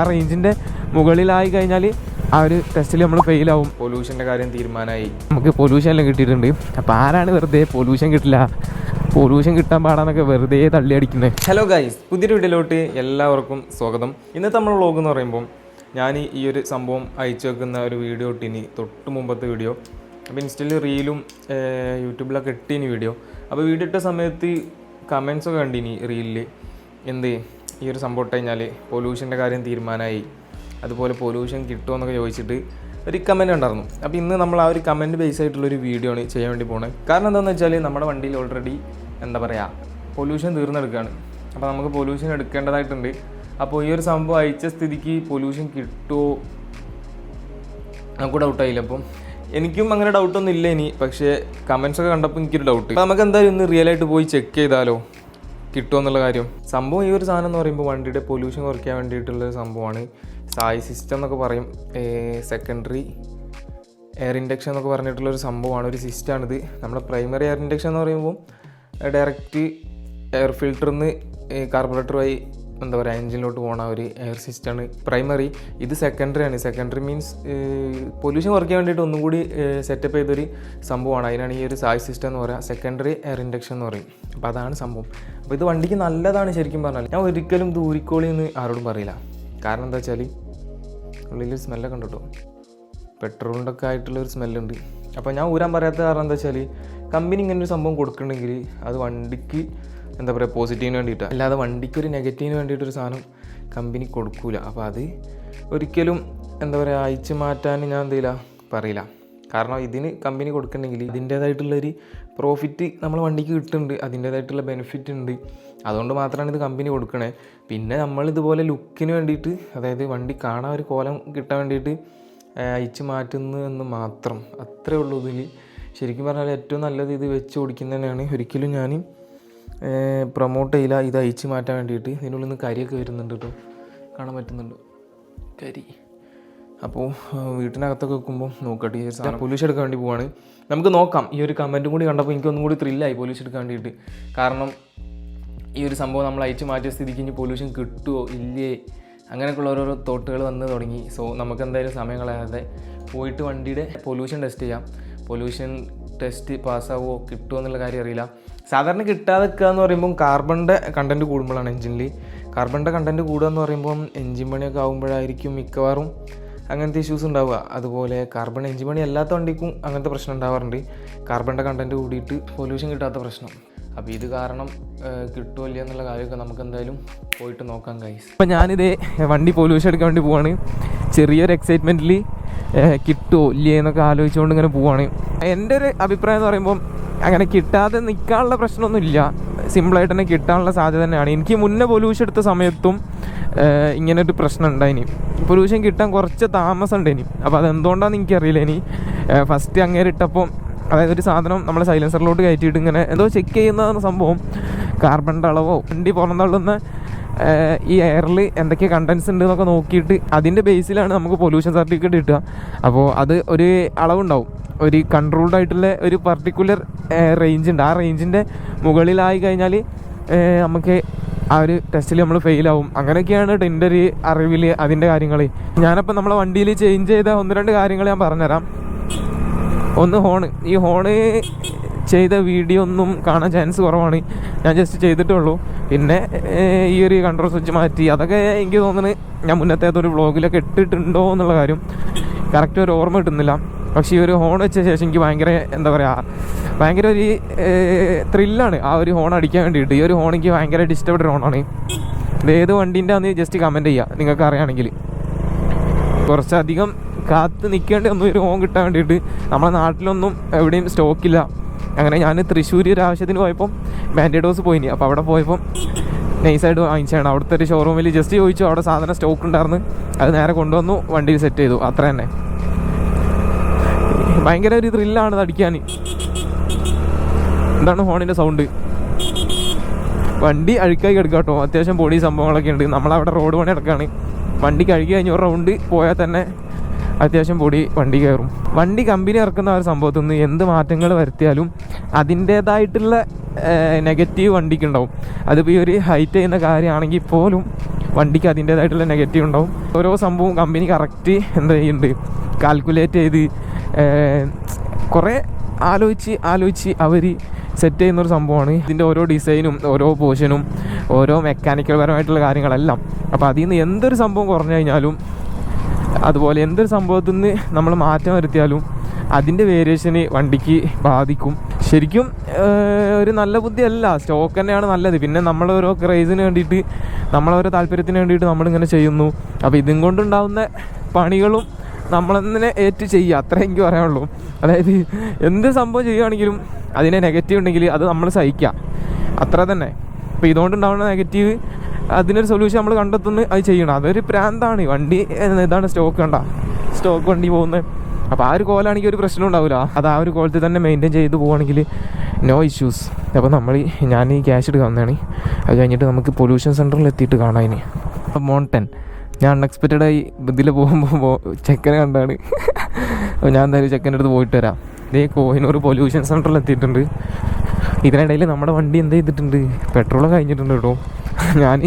ആ റേഞ്ചിൻ്റെ മുകളിലായി കഴിഞ്ഞാൽ ആ ഒരു ടെസ്റ്റിൽ നമ്മൾ ഫെയിലാവും. പൊല്യൂഷൻ്റെ കാര്യം തീരുമാനമായി. നമുക്ക് പൊല്യൂഷൻ എല്ലാം കിട്ടിയിട്ടുണ്ട്. അപ്പോൾ ആരാണ് വെറുതെ പൊല്യൂഷൻ കിട്ടില്ല, പൊല്യൂഷൻ കിട്ടാൻ പാടാന്നൊക്കെ വെറുതെ തള്ളി അടിക്കുന്നത്. ഹലോ ഗൈസ്, പുതിയൊരു വീഡിയോയിലോട്ട് എല്ലാവർക്കും സ്വാഗതം. ഇന്നത്തെ നമ്മൾ വ്ളോഗ് എന്ന് പറയുമ്പോൾ ഞാൻ ഈ ഒരു സംഭവം അയച്ചു വെക്കുന്ന ഒരു വീഡിയോ ഇട്ടിനി, തൊട്ട് മുമ്പത്തെ വീഡിയോ. അപ്പോൾ ഇൻസ്റ്റയിൽ റീലും യൂട്യൂബിലൊക്കെ ഇട്ടിനി വീഡിയോ. അപ്പോൾ വീഡിയോ ഇട്ട സമയത്ത് കമൻസൊക്കെ കണ്ടിനി റീലിൽ, എന്ത് ഈ ഒരു സംഭവം ഇട്ട് കഴിഞ്ഞാൽ പൊല്യൂഷൻ്റെ കാര്യം തീരുമാനമായി, അതുപോലെ പൊല്യൂഷൻ കിട്ടുമോ എന്നൊക്കെ ചോദിച്ചിട്ട് ഒരു കമൻറ്റ് ഉണ്ടായിരുന്നു. അപ്പോൾ ഇന്ന് നമ്മൾ ആ ഒരു കമൻറ്റ് ബേസ് ആയിട്ടുള്ളൊരു വീഡിയോ ആണ് ചെയ്യാൻ വേണ്ടി പോകുന്നത്. കാരണം എന്താണെന്ന് വെച്ചാൽ നമ്മുടെ വണ്ടിയിൽ ഓൾറെഡി എന്താ പറയുക, പൊല്യൂഷൻ തീർന്നെടുക്കുകയാണ്. അപ്പോൾ നമുക്ക് പൊല്യൂഷൻ എടുക്കേണ്ടതായിട്ടുണ്ട്. അപ്പോൾ ഈ ഒരു സംഭവം അയച്ച സ്ഥിതിക്ക് പൊല്യൂഷൻ കിട്ടുമോ നമുക്ക് ഡൗട്ടായില്ല. അപ്പം എനിക്കും അങ്ങനെ ഡൗട്ടൊന്നും ഇല്ല ഇനി, പക്ഷേ കമൻസൊക്കെ കണ്ടപ്പോൾ എനിക്കൊരു ഡൗട്ട്. അപ്പോൾ നമുക്ക് എന്തായാലും ഇന്ന് റിയലായിട്ട് പോയി ചെക്ക് ചെയ്താലോ കിട്ടുമോ എന്നുള്ള കാര്യം. സംഭവം ഈ ഒരു സാധനം എന്ന് പറയുമ്പോൾ വണ്ടിയുടെ പൊല്യൂഷൻ കുറയ്ക്കാൻ വേണ്ടിയിട്ടുള്ളൊരു സംഭവമാണ്. സായ് സിസ്റ്റം എന്നൊക്കെ പറയും, സെക്കൻഡറി എയർ ഇൻഡക്ഷൻ എന്നൊക്കെ പറഞ്ഞിട്ടുള്ളൊരു സംഭവമാണ്, ഒരു സിസ്റ്റമാണിത്. നമ്മുടെ പ്രൈമറി എയർ ഇൻഡക്ഷൻ എന്ന് പറയുമ്പോൾ ഡയറക്റ്റ് എയർ ഫിൽറ്ററിൽ നിന്ന് കാർബറേറ്റർ വഴി എന്താ പറയുക എഞ്ചിനിലോട്ട് പോകുന്ന ഒരു എയർ സിസ്റ്റമാണ് പ്രൈമറി. ഇത് സെക്കൻഡറി ആണ്. സെക്കൻഡറി മീൻസ് പൊല്യൂഷൻ കുറയ്ക്കാൻ വേണ്ടിയിട്ട് ഒന്നും കൂടി സെറ്റപ്പ് ചെയ്തൊരു സംഭവമാണ്. അതിനാണ് ഈ ഒരു സായ് സിസ്റ്റം എന്ന് പറയുക, സെക്കൻഡറി എയർ ഇൻഡക്ഷൻ എന്ന് പറയും. അപ്പോൾ അതാണ് സംഭവം. അപ്പോൾ ഇത് വണ്ടിക്ക് നല്ലതാണ് ശരിക്കും പറഞ്ഞാൽ. ഞാൻ ഒരിക്കലും ദൂരിക്കോളി എന്ന് ആരോടും പറയില്ല. കാരണം എന്താ വെച്ചാൽ ഉള്ളിൽ സ്മെല്ലൊക്കെ ഉണ്ട് കേട്ടോ, പെട്രോളിൻ്റെ ഒക്കെ ആയിട്ടുള്ളൊരു സ്മെല്ലുണ്ട്. അപ്പോൾ ഞാൻ ഊരാൻ പറയാത്ത കാരണം എന്താ വെച്ചാൽ കമ്പനി ഇങ്ങനെ ഒരു സംഭവം കൊടുക്കുന്നുണ്ടെങ്കിൽ അത് വണ്ടിക്ക് എന്താ പറയുക പോസിറ്റീവിന് വേണ്ടിയിട്ടാണ്, അല്ലാതെ വണ്ടിക്കൊരു നെഗറ്റീവിന് വേണ്ടിയിട്ടൊരു സാധനം കമ്പനി കൊടുക്കൂല. അപ്പോൾ അത് ഒരിക്കലും എന്താ പറയുക അയച്ചു മാറ്റാൻ ഞാൻ എന്തെയില്ല പറയില്ല. കാരണം ഇതിന് കമ്പനി കൊടുക്കണമെങ്കിൽ ഇതിൻ്റേതായിട്ടുള്ളൊരു പ്രോഫിറ്റ് നമ്മൾ വണ്ടിക്ക് കിട്ടുന്നുണ്ട്, അതിൻ്റേതായിട്ടുള്ള ബെനിഫിറ്റ് ഉണ്ട്. അതുകൊണ്ട് മാത്രമാണ് ഇത് കമ്പനി കൊടുക്കണേ. പിന്നെ നമ്മളിതുപോലെ ലുക്കിന് വേണ്ടിയിട്ട്, അതായത് വണ്ടി കാണാൻ ഒരു കോലം കിട്ടാൻ വേണ്ടിയിട്ട് അയച്ചു മാറ്റുന്നു എന്ന് മാത്രം, അത്രേ ഉള്ളൂ ഇതിൽ. ശരിക്കും പറഞ്ഞാൽ ഏറ്റവും നല്ലത് ഇത് വെച്ച് ഓടിക്കുന്നത് തന്നെയാണ്. ഒരിക്കലും ഞാൻ പ്രൊമോട്ട് ചെയ്യില്ല ഇത് അയച്ചു മാറ്റാൻ വേണ്ടിയിട്ട്. ഇതിനുള്ളിൽ നിന്ന് കരിയൊക്കെ വരുന്നുണ്ട് കേട്ടോ, കാണാൻ പറ്റുന്നുണ്ട് കരി. അപ്പോൾ വീട്ടിനകത്തൊക്കെ വെക്കുമ്പോൾ നോക്കട്ടെ, ഈ സാധനം പൊല്യൂഷൻ എടുക്കാൻ വേണ്ടി പോവാണ്. നമുക്ക് നോക്കാം. ഈ ഒരു കമൻറ്റും കൂടി കണ്ടപ്പോൾ എനിക്കൊന്നും കൂടി ത്രില്ലായി പൊല്യൂഷൻ എടുക്കാൻ വേണ്ടിയിട്ട്. കാരണം ഈ ഒരു സംഭവം നമ്മൾ അയച്ചു മാറ്റിയ സ്ഥിതിക്ക് ഇനി പൊല്യൂഷൻ കിട്ടുമോ ഇല്ലേ അങ്ങനെയൊക്കെയുള്ള ഓരോരോ തോട്ടുകൾ വന്ന് തുടങ്ങി. സോ നമുക്ക് എന്തായാലും സമയം കളയാതെ പോയിട്ട് വണ്ടിയുടെ പൊല്യൂഷൻ ടെസ്റ്റ് ചെയ്യാം. പൊല്യൂഷൻ ടെസ്റ്റ് പാസ്സാവുമോ കിട്ടുമോ എന്നുള്ള കാര്യം അറിയില്ല. സാധാരണ കിട്ടാതെ നിൽക്കുക എന്ന് പറയുമ്പം കാർബണിൻ്റെ കണ്ടൻറ്റ് കൂടുമ്പോഴാണ് എഞ്ചിനിൽ. കാർബണിൻ്റെ കണ്ടൻറ്റ് കൂടുക എന്ന് പറയുമ്പം എഞ്ചിൻ പണിയൊക്കെ ആകുമ്പോഴായിരിക്കും മിക്കവാറും അങ്ങനത്തെ ഇഷ്യൂസ് ഉണ്ടാവുക. അതുപോലെ കാർബൺ എഞ്ചിൻ പണി അല്ലാത്ത വണ്ടിക്കും അങ്ങനത്തെ പ്രശ്നം ഉണ്ടാവാറുണ്ട്, കാർബണിൻ്റെ കണ്ടൻറ്റ് കൂടിയിട്ട് പൊല്യൂഷൻ കിട്ടാത്ത പ്രശ്നം. അപ്പോൾ ഇത് കാരണം കിട്ടുമോ ഇല്ല എന്നുള്ള കാര്യമൊക്കെ നമുക്ക് എന്തായാലും പോയിട്ട് നോക്കാം ഗൈസ്. അപ്പോൾ ഞാനിത് വണ്ടി പൊല്യൂഷൻ എടുക്കാൻ വേണ്ടി പോവാണ്. ചെറിയൊരു എക്സൈറ്റ്മെൻറ്റിൽ കിട്ടുമോ ഇല്ലേ എന്നൊക്കെ ആലോചിച്ചുകൊണ്ട് ഇങ്ങനെ പോവാണ്. എൻ്റെ ഒരു അഭിപ്രായം എന്ന് പറയുമ്പം അങ്ങനെ കിട്ടാതെ നിൽക്കാനുള്ള പ്രശ്നമൊന്നുമില്ല, സിമ്പിളായിട്ട് തന്നെ കിട്ടാനുള്ള സാധ്യത തന്നെയാണ്. എനിക്ക് മുന്നേ പൊല്യൂഷൻ എടുത്ത സമയത്തും ഇങ്ങനൊരു പ്രശ്നം ഉണ്ടായിനി. പൊല്യൂഷൻ കിട്ടാൻ കുറച്ച് താമസം ഉണ്ടേനി. അപ്പോൾ അതെന്തുകൊണ്ടാണെന്ന് എനിക്കറിയില്ല. ഇനി ഫസ്റ്റ് അങ്ങേര് ഇട്ടപ്പോൾ, അതായത് ഒരു സാധനം നമ്മൾ സൈലൻസറിലോട്ട് കയറ്റിയിട്ട് ഇങ്ങനെ എന്തോ ചെക്ക് ചെയ്യുന്ന സംഭവം, കാർബണിൻ്റെ അളവോ വണ്ടി പുറന്തള്ളുന്ന ഈ എയറിൽ എന്തൊക്കെ കണ്ടൻസ് ഉണ്ട് എന്നൊക്കെ നോക്കിയിട്ട് അതിൻ്റെ ബേസിലാണ് നമുക്ക് പൊല്യൂഷൻ സർട്ടിഫിക്കറ്റ് കിട്ടുക. അപ്പോൾ അത് ഒരു അളവുണ്ടാവും, ഒരു കൺട്രോൾഡ് ആയിട്ടുള്ള ഒരു പർട്ടിക്കുലർ റേഞ്ച് ഉണ്ട്. ആ റേഞ്ചിൻ്റെ മുകളിലായി കഴിഞ്ഞാൽ നമുക്ക് ആ ഒരു ടെസ്റ്റിൽ നമ്മൾ ഫെയിലാവും. അങ്ങനെയൊക്കെയാണ് എൻ്റെ ഒരു അറിവിൽ അതിൻ്റെ കാര്യങ്ങൾ. ഞാനപ്പോൾ നമ്മളെ വണ്ടിയിൽ ചേഞ്ച് ചെയ്ത 1-2 കാര്യങ്ങൾ ഞാൻ പറഞ്ഞുതരാം. ഒന്ന് ഹോണ്. ഈ ഹോണ് ചെയ്ത വീഡിയോ ഒന്നും കാണാൻ ചാൻസ് കുറവാണ്, ഞാൻ ജസ്റ്റ് ചെയ്തിട്ടുള്ളൂ. പിന്നെ ഈ ഒരു കൺട്രോൾ സ്വിച്ച് മാറ്റി, അതൊക്കെ എനിക്ക് തോന്നുന്നത് ഞാൻ മുന്നത്തെ ഒരു വ്ളോഗിലൊക്കെ ഇട്ടിട്ടുണ്ടോ എന്നുള്ള കാര്യം കറക്റ്റ് ഒരു ഓർമ്മ കിട്ടുന്നില്ല. പക്ഷേ ഈ ഒരു ഹോൺ വെച്ച ശേഷം എനിക്ക് ഭയങ്കര എന്താ പറയുക, ഭയങ്കര ഒരു ത്രില്ലാണ് ആ ഒരു ഹോൺ അടിക്കാൻ വേണ്ടിയിട്ട്. ഈ ഒരു ഹോൺ എനിക്ക് ഭയങ്കര ഡിസ്റ്റർബ്ഡ് ഹോണാണ്. ഇത് ഏത് വണ്ടീൻ്റെ ആണെന്ന് ജസ്റ്റ് കമൻറ്റ് ചെയ്യുക നിങ്ങൾക്ക് അറിയുകയാണെങ്കിൽ. കുറച്ചധികം കാത്ത് നിൽക്കേണ്ടി ഒന്നും ഒരു ഹോൺ കിട്ടാൻ വേണ്ടിയിട്ട്. നമ്മളെ നാട്ടിലൊന്നും എവിടെയും സ്റ്റോക്കില്ല. അങ്ങനെ ഞാൻ തൃശ്ശൂർ ഒരു ആവശ്യത്തിന് പോയപ്പം ബാൻഡേഡോസ് പോയിനി. അപ്പോൾ അവിടെ പോയപ്പം നൈസായിട്ട് വാങ്ങിച്ചാണ്. അവിടുത്തെ ഒരു ഷോറൂമിൽ ജസ്റ്റ് ചോദിച്ചു, അവിടെ സാധനം സ്റ്റോക്ക് ഉണ്ടായിരുന്നു. അത് നേരെ കൊണ്ടുവന്നു, വണ്ടിയിൽ സെറ്റ് ചെയ്തു, അത്ര തന്നെ. ഭയങ്കര ഒരു ത്രില്ലാണ് ഇത് അടിക്കാൻ. എന്താണ് ഹോണിൻ്റെ സൗണ്ട്. വണ്ടി അഴുക്കായി കിടക്കുക കേട്ടോ, അത്യാവശ്യം പൊടി സംഭവങ്ങളൊക്കെ ഉണ്ട്. നമ്മളവിടെ റോഡ് പണി നടക്കുകയാണ്. വണ്ടി കഴുകി കഴിഞ്ഞ് ഒരു റൗണ്ട് പോയാൽ തന്നെ അത്യാവശ്യം പൊടി വണ്ടി കയറും. വണ്ടി കമ്പനി ഇറക്കുന്ന ആ ഒരു സംഭവത്തിൽ നിന്ന് എന്ത് മാറ്റങ്ങൾ വരുത്തിയാലും അതിൻ്റേതായിട്ടുള്ള നെഗറ്റീവ് വണ്ടിക്കുണ്ടാവും. അതിപ്പോൾ ഈ ഒരു ഹൈറ്റ് ചെയ്യുന്ന കാര്യമാണെങ്കിൽ പോലും വണ്ടിക്ക് അതിൻ്റേതായിട്ടുള്ള നെഗറ്റീവ് ഉണ്ടാവും. ഓരോ സംഭവം കമ്പനി കറക്റ്റ് എന്താ ചെയ്യുന്നുണ്ട്, കാൽക്കുലേറ്റ് ചെയ്ത് കുറേ ആലോചിച്ച് അവർ സെറ്റ് ചെയ്യുന്നൊരു സംഭവമാണ്. ഇതിൻ്റെ ഓരോ ഡിസൈനും ഓരോ പോർഷനും ഓരോ മെക്കാനിക്കൽ പരമായിട്ടുള്ള കാര്യങ്ങളെല്ലാം. അപ്പോൾ അതിൽ നിന്ന് എന്തൊരു സംഭവം കുറഞ്ഞു കഴിഞ്ഞാലും, അതുപോലെ എന്തൊരു സംഭവത്തിൽ നിന്ന് നമ്മൾ മാറ്റം വരുത്തിയാലും അതിൻ്റെ വേരിയേഷന് വണ്ടിക്ക് ബാധിക്കും. ശരിക്കും ഒരു നല്ല ബുദ്ധിയല്ല, സ്റ്റോക്ക് തന്നെയാണ് നല്ലത്. പിന്നെ നമ്മളോരോ ക്രൈസിന് വേണ്ടിയിട്ട്, നമ്മളോരോ താല്പര്യത്തിന് വേണ്ടിയിട്ട് നമ്മളിങ്ങനെ ചെയ്യുന്നു. അപ്പോൾ ഇതും കൊണ്ടുണ്ടാകുന്ന പണികളും നമ്മളെന്നെ ഏറ്റ് ചെയ്യുക, അത്രേ എനിക്ക് പറയാനുള്ളൂ. അതായത് എന്ത് സംഭവം ചെയ്യുകയാണെങ്കിലും അതിനെ നെഗറ്റീവ് ഉണ്ടെങ്കിൽ അത് നമ്മൾ സഹിക്കുക, അത്ര തന്നെ. അപ്പോൾ ഇതുകൊണ്ടുണ്ടാകുന്ന നെഗറ്റീവ് അതിനൊരു സൊല്യൂഷൻ നമ്മൾ കണ്ടെത്തുന്നു, അത് ചെയ്യണം. അതൊരു പ്രാന്താണ്. വണ്ടി ഇതാണ് സ്റ്റോക്ക് വണ്ടി പോകുന്നത്. അപ്പോൾ ആ ഒരു കോലാണെങ്കിൽ ഒരു പ്രശ്നം ഉണ്ടാവില്ല. അത് ആ ഒരു കോലത്തിൽ തന്നെ മെയിൻറ്റെയിൻ ചെയ്ത് പോവുകയാണെങ്കിൽ നോ ഇഷ്യൂസ്. അപ്പോൾ ഞാൻ ഈ ക്യാഷ് എടുക്കാൻ വന്നതാണ്. അത് കഴിഞ്ഞിട്ട് നമുക്ക് പൊല്യൂഷൻ സെൻറ്ററിൽ എത്തിയിട്ട് കാണാം. ഇനി മോൺടെൻ ഞാൻ അൺഎക്സ്പെക്റ്റഡായി ഇതിൽ പോകുമ്പോൾ ചെക്കനെ കണ്ടാണ്. അപ്പോൾ ഞാൻ എന്തായാലും ചെക്കൻ്റെ അടുത്ത് പോയിട്ട് വരാം. ഇതേ കോഹിനൂർ പൊല്യൂഷൻ സെൻറ്ററിൽ എത്തിയിട്ടുണ്ട്. ഇതിനിടയിൽ നമ്മുടെ വണ്ടി എന്ത് ചെയ്തിട്ടുണ്ട്, പെട്രോൾ കഴിഞ്ഞിട്ടുണ്ട് കേട്ടോ. ഞാൻ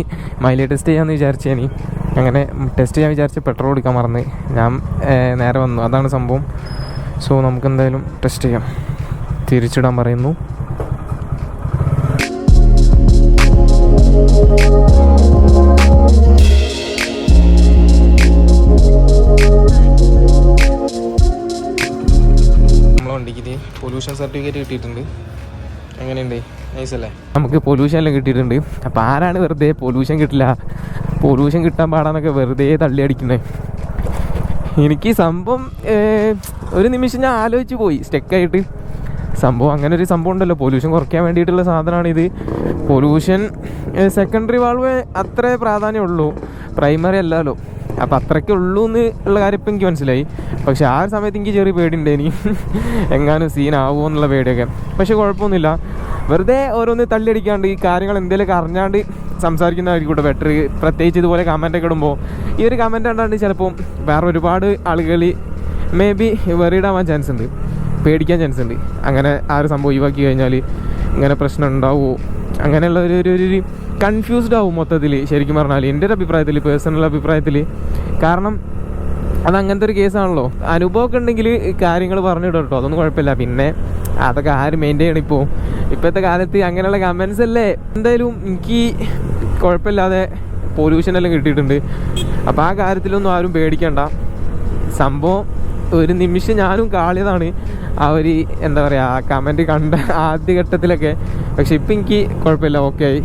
മൈലേജ് ടെസ്റ്റ് ചെയ്യാമെന്ന് വിചാരിച്ചേനി. അങ്ങനെ ടെസ്റ്റ് ചെയ്യാൻ വിചാരിച്ച് പെട്രോൾ എടുക്കാൻ മറന്ന് ഞാൻ നേരെ വന്നു. അതാണ് സംഭവം. സോ നമുക്കെന്തായാലും ടെസ്റ്റ് ചെയ്യാം. തിരിച്ചിടാൻ പറയുന്നു. നമ്മളെ വണ്ടിക്ക് ഇത് പൊല്യൂഷൻ സർട്ടിഫിക്കറ്റ് കിട്ടിയിട്ടുണ്ട്. എങ്ങനെയുണ്ട്? നൈസ് അല്ലേ? നമുക്ക് പൊല്യൂഷൻ എല്ലാം കിട്ടിയിട്ടുണ്ട്. അപ്പോൾ ആരാണ് വെറുതെ പൊല്യൂഷൻ കിട്ടാൻ പാടാന്നൊക്കെ വെറുതെ തള്ളി അടിക്കുന്നത്? എനിക്ക് സംഭവം ഒരു നിമിഷം ഞാൻ ആലോചിച്ച് പോയി സ്റ്റെക്കായിട്ട്. സംഭവം അങ്ങനെ ഒരു സംഭവം ഉണ്ടല്ലോ, പൊല്യൂഷൻ കുറയ്ക്കാൻ വേണ്ടിയിട്ടുള്ള സാധനമാണിത്. പൊല്യൂഷൻ സെക്കൻഡറി വാൾവ് അത്രേ പ്രാധാന്യമുള്ളൂ, പ്രൈമറി അല്ലല്ലോ. അപ്പോൾ അത്രയ്ക്കേ ഉള്ളൂ എന്ന് ഉള്ള കാര്യം ഇപ്പം എനിക്ക് മനസ്സിലായി. പക്ഷെ ആ ഒരു സമയത്ത് എനിക്ക് ചെറിയ പേടിയുണ്ടേനി, എങ്ങാനും സീനാവുമോ എന്നുള്ള പേടിയൊക്കെ. പക്ഷെ കുഴപ്പമൊന്നുമില്ല. വെറുതെ ഓരോന്ന് തള്ളിയടിക്കാണ്ട് ഈ കാര്യങ്ങൾ എന്തെങ്കിലുമൊക്കെ അറിഞ്ഞാണ്ട് സംസാരിക്കുന്നതായിരിക്കും ബെറ്റർ. പ്രത്യേകിച്ച് ഇതുപോലെ കമൻറ്റൊക്കെ ഇടുമ്പോൾ ഈ ഒരു കമൻറ്റ് കണ്ടാണ്ട് ചിലപ്പോൾ വേറെ ഒരുപാട് ആളുകൾ മേ ബി വെറിയിടാൻ ചാൻസ് ഉണ്ട്, പേടിക്കാൻ ചാൻസ് ഉണ്ട്. അങ്ങനെ ആ ഒരു സംഭവം ഒഴിവാക്കി കഴിഞ്ഞാൽ ഇങ്ങനെ പ്രശ്നം ഉണ്ടാവുമോ, അങ്ങനെയുള്ള ഒരു കൺഫ്യൂസ്ഡ് ആവും മൊത്തത്തിൽ. ശരിക്കും പറഞ്ഞാൽ എൻ്റെ ഒരു അഭിപ്രായത്തിൽ, പേഴ്സണൽ അഭിപ്രായത്തിൽ. കാരണം അതങ്ങനത്തെ ഒരു കേസാണല്ലോ. അനുഭവമൊക്കെ ഉണ്ടെങ്കിൽ കാര്യങ്ങൾ പറഞ്ഞിടും കേട്ടോ, അതൊന്നും കുഴപ്പമില്ല. പിന്നെ അതൊക്കെ ആര് മെയിൻറ്റെയിൻ ചെയ്യണം? ഇപ്പോഴത്തെ കാലത്ത് അങ്ങനെയുള്ള കമൻസ് അല്ലേ. എന്തായാലും എനിക്ക് കുഴപ്പമില്ലാതെ പൊല്യൂഷനെല്ലാം കിട്ടിയിട്ടുണ്ട്. അപ്പോൾ ആ കാര്യത്തിലൊന്നും ആരും പേടിക്കണ്ട. സംഭവം ഒരു നിമിഷം ഞാനും കാളിയതാണ് ആ ഒരു എന്താ പറയുക, ആ കമൻറ്റ് കണ്ട ആദ്യഘട്ടത്തിലൊക്കെ. പക്ഷെ ഇപ്പം എനിക്ക് കുഴപ്പമില്ല, ഓക്കെ ആയി.